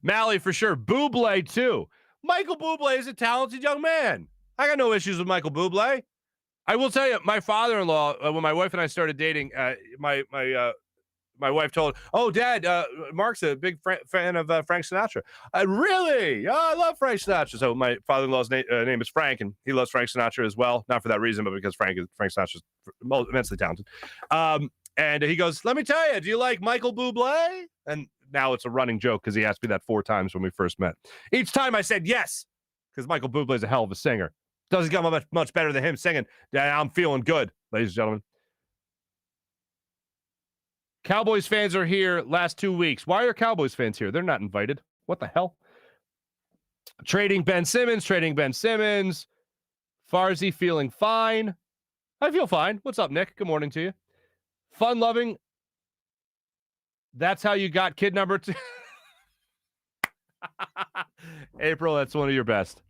Mally for sure. Bublé too. Michael Bublé is a talented young man. I got no issues with Michael Bublé. I will tell you, my father-in-law, when my wife and I started dating, my wife told, "Oh, Dad, Marc's a big fan of Frank Sinatra." Really? Oh, I love Frank Sinatra. So my father-in-law's name is Frank, and he loves Frank Sinatra as well. Not for that reason, but because Frank Sinatra's immensely talented. And he goes, "Let me tell you, do you like Michael Bublé?" And now it's a running joke because he asked me that 4 times when we first met. Each time I said yes, because Michael Bublé is a hell of a singer. Doesn't get much better than him singing. I'm feeling good, ladies and gentlemen. Cowboys fans are here last 2 weeks. Why are Cowboys fans here? They're not invited. What the hell? Trading Ben Simmons. Farzy feeling fine. I feel fine. What's up, Nick? Good morning to you. Fun loving. That's how you got kid number 2. April, that's one of your best.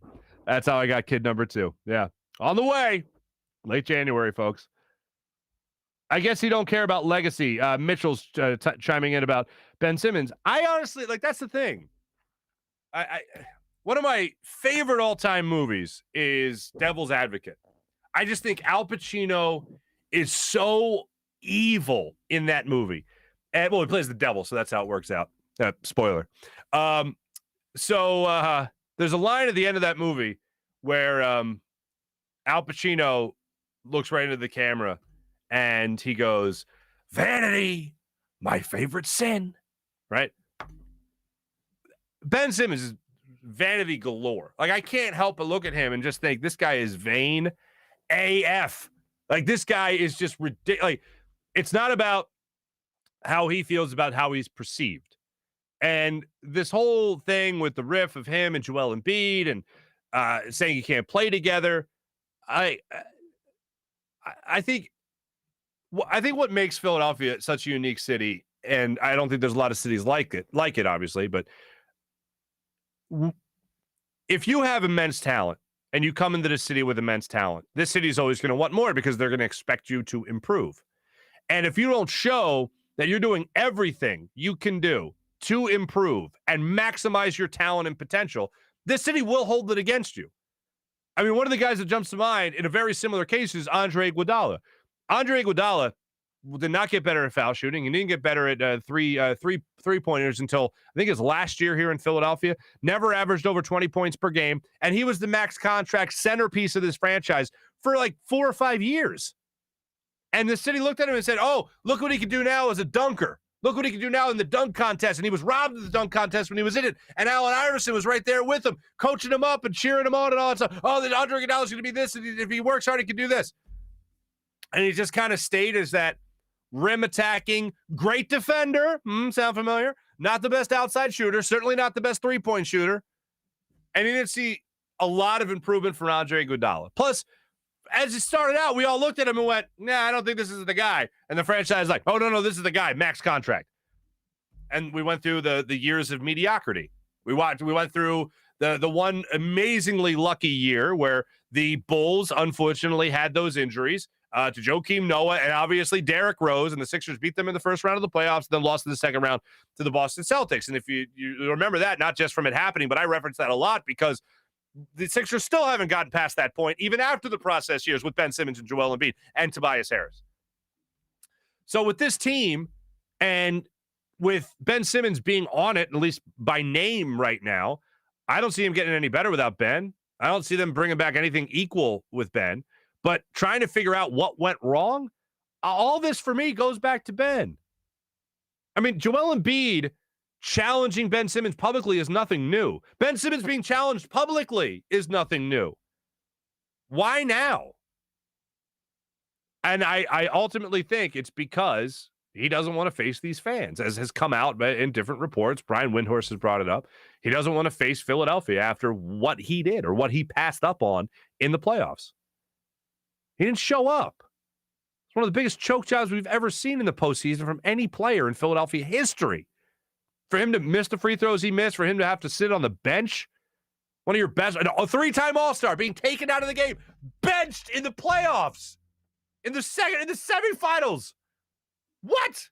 That's how I got kid number 2. Yeah. On the way. Late January, folks. I guess you don't care about legacy. Mitchell's chiming in about Ben Simmons. I honestly, that's the thing. One of my favorite all-time movies is Devil's Advocate. I just think Al Pacino is so evil in that movie. And, he plays the devil, so that's how it works out. Spoiler. So there's a line at the end of that movie where Al Pacino looks right into the camera and he goes, "Vanity, my favorite sin," right? Ben Simmons is vanity galore. I can't help but look at him and just think this guy is vain AF. This guy is just ridiculous. It's not about how he feels, about how he's perceived. And this whole thing with the riff of him and Joel Embiid and saying you can't play together, I think what makes Philadelphia such a unique city, and I don't think there's a lot of cities like it, obviously, but if you have immense talent and you come into the city with immense talent, this city is always going to want more because they're going to expect you to improve. And if you don't show that you're doing everything you can do to improve and maximize your talent and potential, this city will hold it against you. One of the guys that jumps to mind in a very similar case is Andre Iguodala. Andre Iguodala did not get better at foul shooting. He didn't get better at three-pointers until I think it was last year here in Philadelphia. Never averaged over 20 points per game, and he was the max contract centerpiece of this franchise for 4 or 5 years. And the city looked at him and said, "Oh, look what he can do now as a dunker. Look what he can do now in the dunk contest." And he was robbed of the dunk contest when he was in it. And Allen Iverson was right there with him, coaching him up and cheering him on and all that stuff. "Oh, the Andre Iguodala's going to be this. And if he works hard, he can do this." And he just kind of stayed as that rim attacking, great defender. Sound familiar? Not the best outside shooter. Certainly not the best three-point shooter. And he didn't see a lot of improvement from Andre Iguodala. Plus, as it started out, we all looked at him and went, "Nah, I don't think this is the guy." And the franchise is like, "Oh, no, this is the guy, max contract." And we went through the years of mediocrity. We went through the one amazingly lucky year where the Bulls unfortunately had those injuries to Joakim Noah and obviously Derrick Rose, and the Sixers beat them in the first round of the playoffs, then lost in the second round to the Boston Celtics. And if you remember that, not just from it happening, but I reference that a lot because the Sixers still haven't gotten past that point, even after the process years with Ben Simmons and Joel Embiid and Tobias Harris. So with this team and with Ben Simmons being on it, at least by name right now, I don't see him getting any better without Ben. I don't see them bringing back anything equal with Ben. But trying to figure out what went wrong, all this for me goes back to Ben. I mean, Joel Embiid challenging Ben Simmons publicly is nothing new. Ben Simmons being challenged publicly is nothing new. Why now? And I ultimately think it's because he doesn't want to face these fans, as has come out in different reports. Brian Windhorst has brought it up. He doesn't want to face Philadelphia after what he did or what he passed up on in the playoffs. He didn't show up. It's one of the biggest choke jobs we've ever seen in the postseason from any player in Philadelphia history. For him to miss the free throws he missed, for him to have to sit on the bench, one of your best, a three-time All-Star being taken out of the game, benched in the playoffs, in the semifinals. What?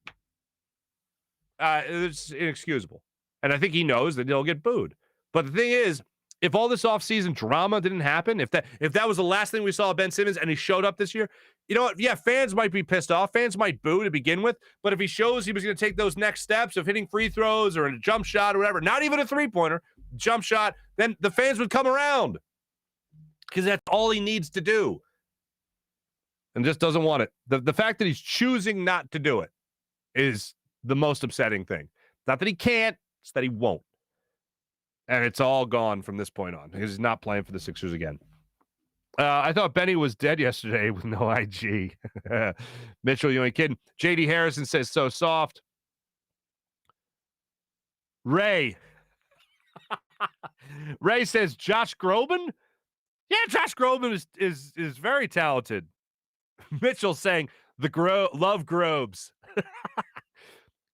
It's inexcusable. And I think he knows that he'll get booed. But the thing is, if all this offseason drama didn't happen, if that was the last thing we saw of Ben Simmons and he showed up this year, you know what? Yeah, fans might be pissed off. Fans might boo to begin with. But if he shows he was going to take those next steps of hitting free throws or a jump shot or whatever, not even a three-pointer, jump shot, then the fans would come around because that's all he needs to do. And just doesn't want it. The fact that he's choosing not to do it is the most upsetting thing. Not that he can't, it's that he won't. And it's all gone from this point on because he's not playing for the Sixers again. I thought Benny was dead yesterday with no IG. Mitchell, you ain't kidding. JD Harrison says, so soft. Ray. Ray says, Josh Groban? Yeah, Josh Groban is very talented. Mitchell saying, love Grobes.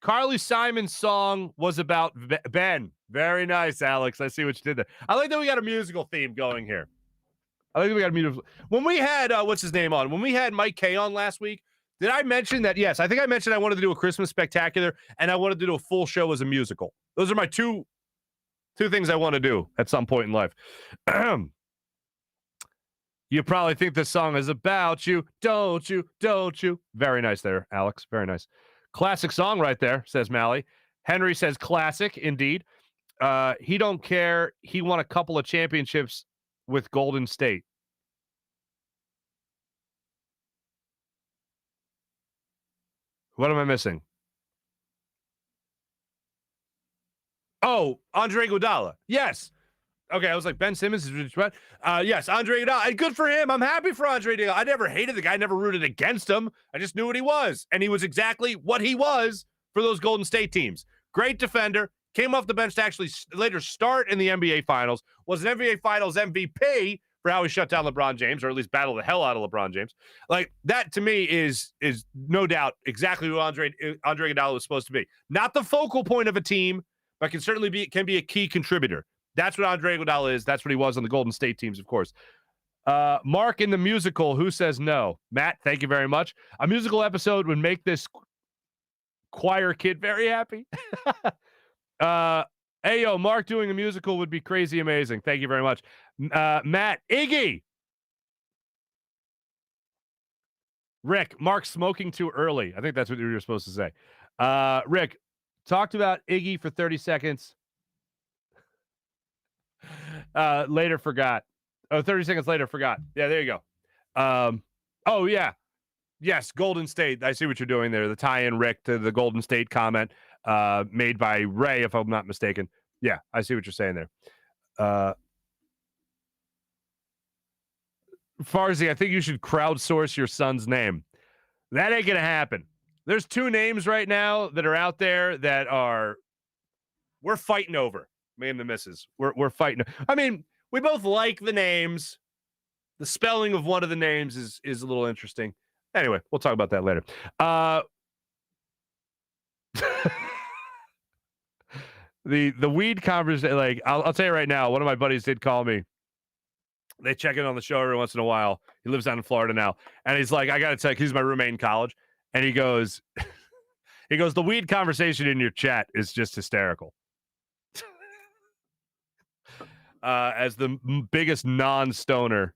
Carly Simon's song was about Ben. Very nice, Alex. I see what you did there. I like that we got a musical theme going here. I think we got a musical. When we had, what's his name on? When we had Mike K on last week, did I mention that? Yes, I think I mentioned I wanted to do a Christmas spectacular and I wanted to do a full show as a musical. Those are my two things I want to do at some point in life. You probably think this song is about you. Don't you? Very nice there, Alex. Very nice. Classic song right there, says Mally. Henry says classic, indeed. He don't care. He won a couple of championships with Golden State. What am I missing? Oh, Andre Iguodala. Yes. Okay, I was like, Ben Simmons is what? Yes, Andre Iguodala. Good for him. I'm happy for Andre Iguodala. I never hated the guy. I never rooted against him. I just knew what he was. And he was exactly what he was for those Golden State teams. Great defender. Came off the bench to actually later start in the NBA Finals. Was an NBA Finals MVP for how he shut down LeBron James, or at least battled the hell out of LeBron James. Like, that to me is no doubt exactly who Andre Iguodala was supposed to be. Not the focal point of a team, but can certainly be a key contributor. That's what Andre Iguodala is. That's what he was on the Golden State teams, of course. Marc in the musical, who says no? Matt, thank you very much. A musical episode would make this choir kid very happy. Hey, yo, Marc doing a musical would be crazy amazing. Thank you very much. Matt, Iggy. Rick, Marc smoking too early. I think that's what you were supposed to say. Rick, talked about Iggy for 30 seconds. Later forgot. 30 seconds later forgot. Yeah, there you go. Oh, yeah. Yes, Golden State. I see what you're doing there. The tie-in, Rick, to the Golden State comment made by Ray, if I'm not mistaken. Yeah, I see what you're saying there. Farzy, I think you should crowdsource your son's name. That ain't going to happen. There's two names right now that are out there that we're fighting over. Me and the missus. We're fighting. I mean, we both like the names. The spelling of one of the names is a little interesting. Anyway, we'll talk about that later. The weed conversation, like I'll tell you right now, one of my buddies did call me They check in on the show every once in a while. He lives down in Florida now. And he's like, I got to tell you, he's my roommate in college. And he goes, the weed conversation in your chat is just hysterical. As the biggest non-stoner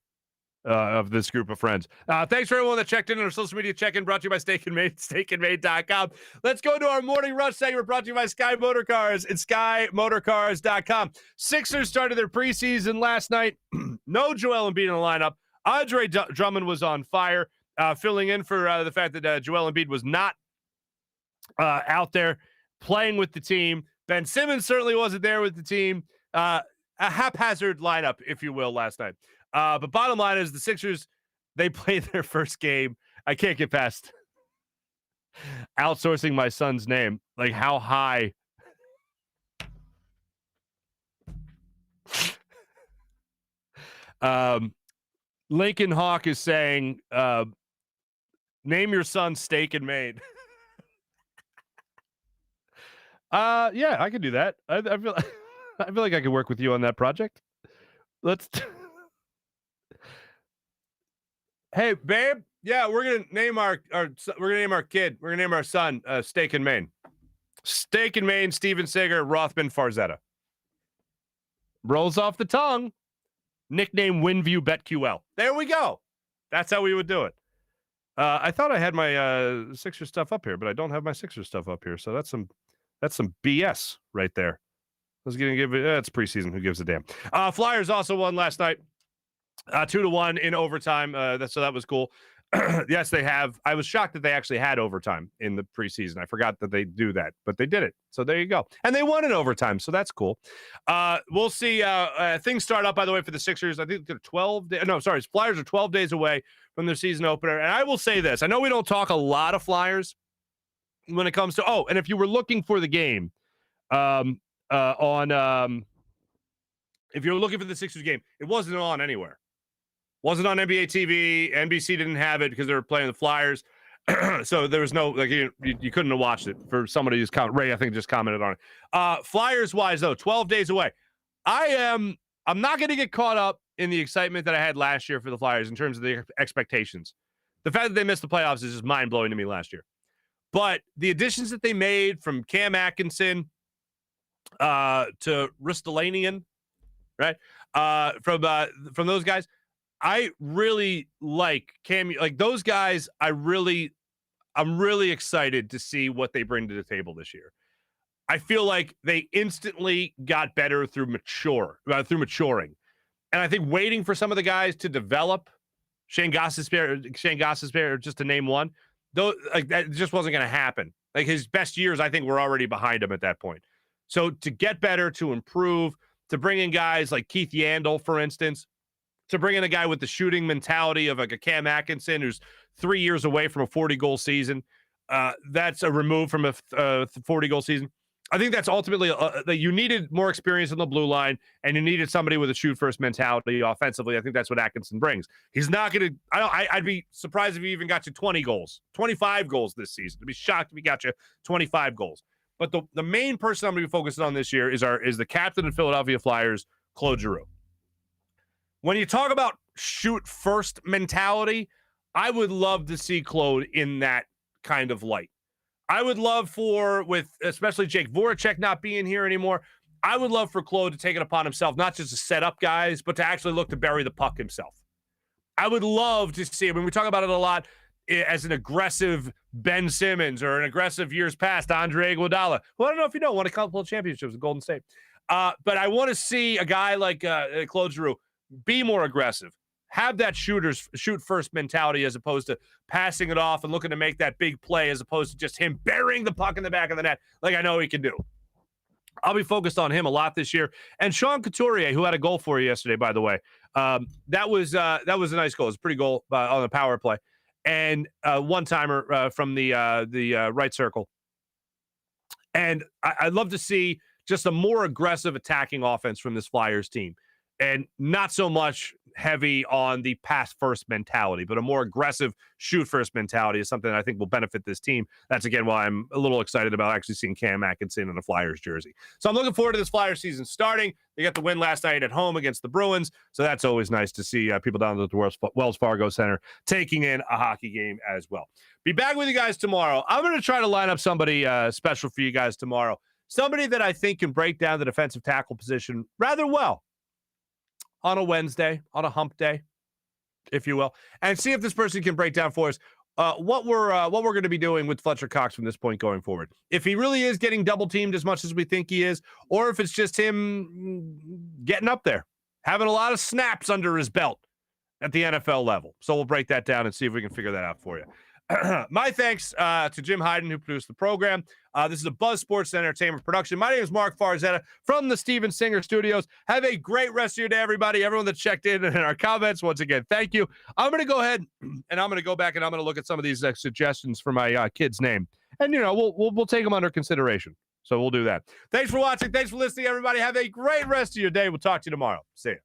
of this group of friends. Thanks for everyone that checked in on our social media check-in, brought to you by Steak and Made, steakandmade.com. Let's go to our morning rush segment, brought to you by Sky Motor Cars and SkyMotorCars.com. Sixers started their preseason last night. No Joel Embiid in the lineup. Andre Drummond was on fire, filling in for the fact that Joel Embiid was not out there playing with the team. Ben Simmons certainly wasn't there with the team. A haphazard lineup, if you will, last night. But bottom line is the Sixers, they played their first game. I can't get past outsourcing my son's name. Like, how high? Lincoln Hawk is saying, name your son Steak and Made. Yeah, I can do that. I feel like I could work with you on that project. Let's. Hey, babe. Yeah, we're gonna name our kid. We're gonna name our son Steak and Maine. Steak and Maine. Steven Sager, Rothman Farzetta. Rolls off the tongue. Nickname Winview BetQL. There we go. That's how we would do it. I thought I had my Sixers stuff up here, but I don't have my Sixers stuff up here. So that's some BS right there. I was gonna give it. It's preseason. Who gives a damn? Flyers also won last night. 2-1 in overtime. So that was cool. Yes, they have. I was shocked that they actually had overtime in the preseason. I forgot that they do that, but they did it. So there you go. And they won in overtime. So that's cool. We'll see. Things start up, by the way, for the Sixers. I think they're 12 days. No, sorry. Flyers are 12 days away from their season opener. And I will say this. I know we don't talk a lot of Flyers when it comes to, and if you were looking for the game if you're looking for the Sixers game, it wasn't on anywhere. Wasn't on NBA TV. NBC didn't have it because they were playing the Flyers. So there was no, like, you couldn't have watched it. For somebody who's Ray, I think, just commented on it. Flyers wise, though, 12 days away. I'm not going to get caught up in the excitement that I had last year for the Flyers in terms of the expectations. The fact that they missed the playoffs is just mind blowing to me last year. But the additions that they made, from Cam Atkinson to Ristolainen, right? From those guys, I really like Cam. Like, those guys, I'm really excited to see what they bring to the table this year. I feel like they instantly got better through maturing. And I think waiting for some of the guys to develop, Shane Gostisbehere, just to name one, though, like, that just wasn't going to happen. Like, his best years, I think, were already behind him at that point. So to get better, to improve, to bring in guys like Keith Yandel, for instance, to bring in a guy with the shooting mentality of like a Cam Atkinson, who's 3 years away from a 40-goal season. That's a remove from a 40-goal season. I think that's ultimately that you needed more experience on the blue line, and you needed somebody with a shoot-first mentality offensively. I think that's what Atkinson brings. He's not going to – I'd be surprised if he even got you 20 goals, 25 goals this season. I'd be shocked if he got you 25 goals. But the main person I'm going to be focusing on this year is the captain of Philadelphia Flyers, Claude Giroux. When you talk about shoot-first mentality, I would love to see Claude in that kind of light. I would love with especially Jake Voracek not being here anymore, I would love for Claude to take it upon himself, not just to set up guys, but to actually look to bury the puck himself. I would love to see, we talk about it a lot, as an aggressive Ben Simmons or an aggressive years past Andre Iguodala, who I don't know if you know, won a couple of championships with Golden State. But I want to see a guy like Claude Giroux be more aggressive, have that shoot first mentality, as opposed to passing it off and looking to make that big play, as opposed to just him burying the puck in the back of the net like I know he can do. I'll be focused on him a lot this year. And Sean Couturier, who had a goal for you yesterday, by the way, that was a nice goal. It was a pretty goal on the power play, and one-timer from the right circle. And I'd love to see just a more aggressive attacking offense from this Flyers team. and not so much heavy on the pass first mentality, but a more aggressive shoot first mentality is something that I think will benefit this team. That's again why I'm a little excited about actually seeing Cam Atkinson in a Flyers jersey. So I'm looking forward to this Flyers season starting. They got the win last night at home against the Bruins, so that's always nice to see people down at the Wells Fargo Center taking in a hockey game as well. Be back with you guys tomorrow. I'm going to try to line up somebody special for you guys tomorrow. Somebody that I think can break down the defensive tackle position rather well on a Wednesday, on a hump day, if you will, and see if this person can break down for us what we're going to be doing with Fletcher Cox from this point going forward. If he really is getting double teamed as much as we think he is, or if it's just him getting up there, having a lot of snaps under his belt at the NFL level. So we'll break that down and see if we can figure that out for you. My thanks to Jim Hyden, who produced the program. This is a Buzz Sports Entertainment production. My name is Marc Farzetta from the Steven Singer Studios. Have a great rest of your day, everybody. Everyone that checked in our comments, once again, thank you. I'm going to go ahead and I'm going to go back and I'm going to look at some of these suggestions for my kid's name, and we'll take them under consideration. So we'll do that. Thanks for watching. Thanks for listening, everybody. Have a great rest of your day. We'll talk to you tomorrow. See ya.